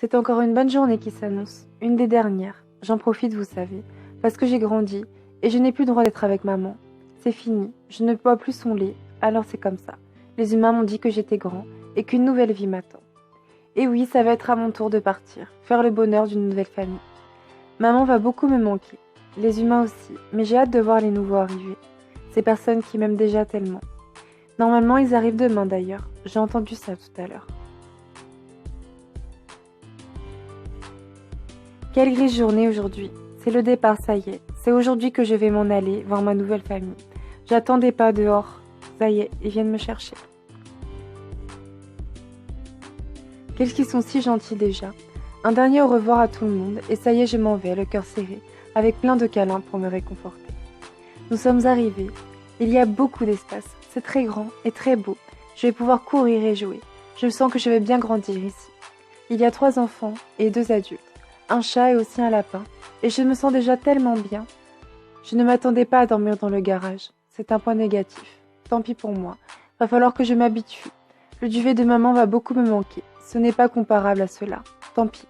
C'est encore une bonne journée qui s'annonce, une des dernières. J'en profite, vous savez, parce que j'ai grandi et je n'ai plus le droit d'être avec maman. C'est fini, je ne bois plus son lait, alors c'est comme ça. Les humains m'ont dit que j'étais grand et qu'une nouvelle vie m'attend. Et oui, ça va être à mon tour de partir, faire le bonheur d'une nouvelle famille. Maman va beaucoup me manquer, les humains aussi, mais j'ai hâte de voir les nouveaux arriver. Ces personnes qui m'aiment déjà tellement. Normalement, ils arrivent demain d'ailleurs, j'ai entendu ça tout à l'heure. Quelle grise journée aujourd'hui. C'est le départ, ça y est. C'est aujourd'hui que je vais m'en aller, voir ma nouvelle famille. J'attendais pas dehors. Ça y est, ils viennent me chercher. Qu'est-ce qu'ils sont si gentils déjà. Un dernier au revoir à tout le monde, et ça y est, je m'en vais, le cœur serré, avec plein de câlins pour me réconforter. Nous sommes arrivés. Il y a beaucoup d'espace. C'est très grand et très beau. Je vais pouvoir courir et jouer. Je sens que je vais bien grandir ici. Il y a 3 enfants et 2 adultes. Un chat et aussi un lapin, et je me sens déjà tellement bien. Je ne m'attendais pas à dormir dans le garage. C'est un point négatif. Tant pis pour moi. Va falloir que je m'habitue. Le duvet de maman va beaucoup me manquer. Ce n'est pas comparable à cela. Tant pis.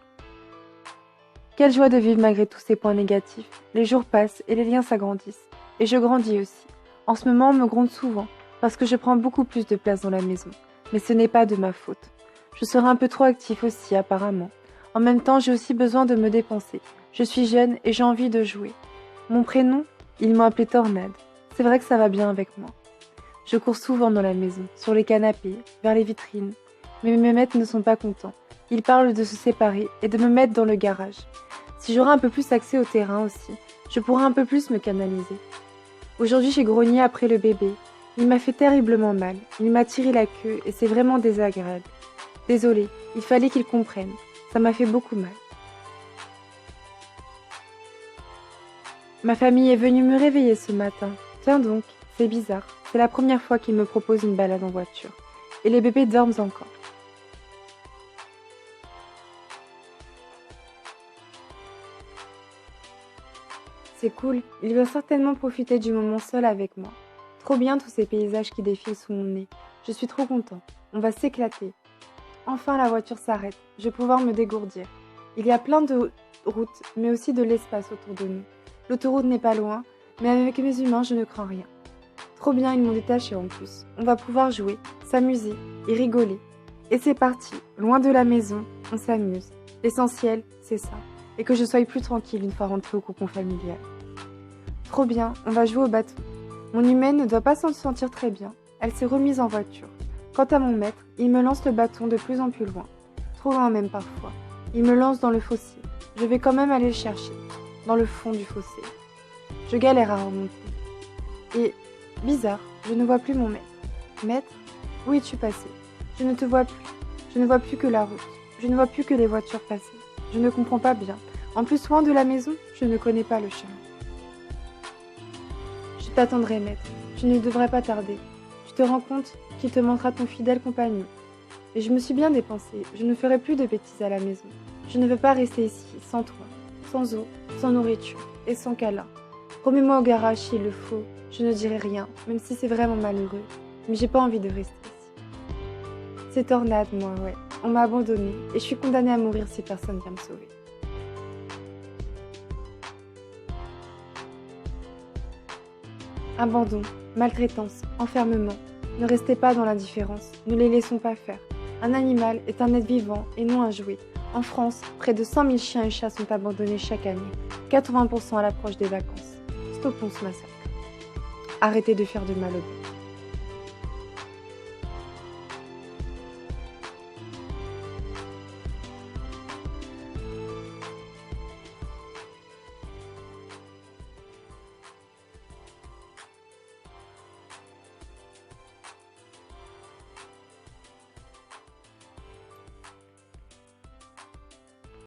Quelle joie de vivre malgré tous ces points négatifs. Les jours passent et les liens s'agrandissent. Et je grandis aussi. En ce moment, on me gronde souvent, parce que je prends beaucoup plus de place dans la maison. Mais ce n'est pas de ma faute. Je serai un peu trop actif aussi, apparemment. En même temps, j'ai aussi besoin de me dépenser. Je suis jeune et j'ai envie de jouer. Mon prénom, ils m'ont appelé Tornade. C'est vrai que ça va bien avec moi. Je cours souvent dans la maison, sur les canapés, vers les vitrines. Mais mes maîtres ne sont pas contents. Ils parlent de se séparer et de me mettre dans le garage. Si j'aurais un peu plus accès au terrain aussi, je pourrais un peu plus me canaliser. Aujourd'hui, j'ai grogné après le bébé. Il m'a fait terriblement mal. Il m'a tiré la queue et c'est vraiment désagréable. Désolée, il fallait qu'il comprenne. Ça m'a fait beaucoup mal. Ma famille est venue me réveiller ce matin. Tiens donc, c'est bizarre. C'est la première fois qu'ils me proposent une balade en voiture. Et les bébés dorment encore. C'est cool, il va certainement profiter du moment seul avec moi. Trop bien tous ces paysages qui défilent sous mon nez. Je suis trop content. On va s'éclater. Enfin la voiture s'arrête, je vais pouvoir me dégourdir. Il y a plein de routes, mais aussi de l'espace autour de nous. L'autoroute n'est pas loin, mais avec mes humains, je ne crains rien. Trop bien, ils m'ont détaché en plus. On va pouvoir jouer, s'amuser et rigoler. Et c'est parti, loin de la maison, on s'amuse. L'essentiel, c'est ça. Et que je sois plus tranquille une fois rentrée au cocon familial. Trop bien, on va jouer au bâton. Mon humaine ne doit pas s'en sentir très bien. Elle s'est remise en voiture. Quant à mon maître, il me lance le bâton de plus en plus loin. Trop loin même parfois. Il me lance dans le fossé. Je vais quand même aller le chercher. Dans le fond du fossé. Je galère à remonter. Et, bizarre, je ne vois plus mon maître. Maître, où es-tu passé? Je ne te vois plus. Je ne vois plus que la route. Je ne vois plus que les voitures passer. Je ne comprends pas bien. En plus, loin de la maison, je ne connais pas le chemin. Je t'attendrai, maître. Tu ne devrais pas tarder. Tu te rends compte qu'il te manquera ton fidèle compagnon. Et je me suis bien dépensée. Je ne ferai plus de bêtises à la maison. Je ne veux pas rester ici, sans toi, sans eau, sans nourriture et sans câlin. Remets-moi au garage s'il le faut. Je ne dirai rien, même si c'est vraiment malheureux. Mais j'ai pas envie de rester ici. C'est Tornade, moi, ouais. On m'a abandonnée et je suis condamnée à mourir si personne vient me sauver. Abandon, maltraitance, enfermement. Ne restez pas dans l'indifférence, ne les laissons pas faire. Un animal est un être vivant et non un jouet. En France, près de 100 000 chiens et chats sont abandonnés chaque année, 80% à l'approche des vacances. Stoppons ce massacre. Arrêtez de faire de mal aux bêtes.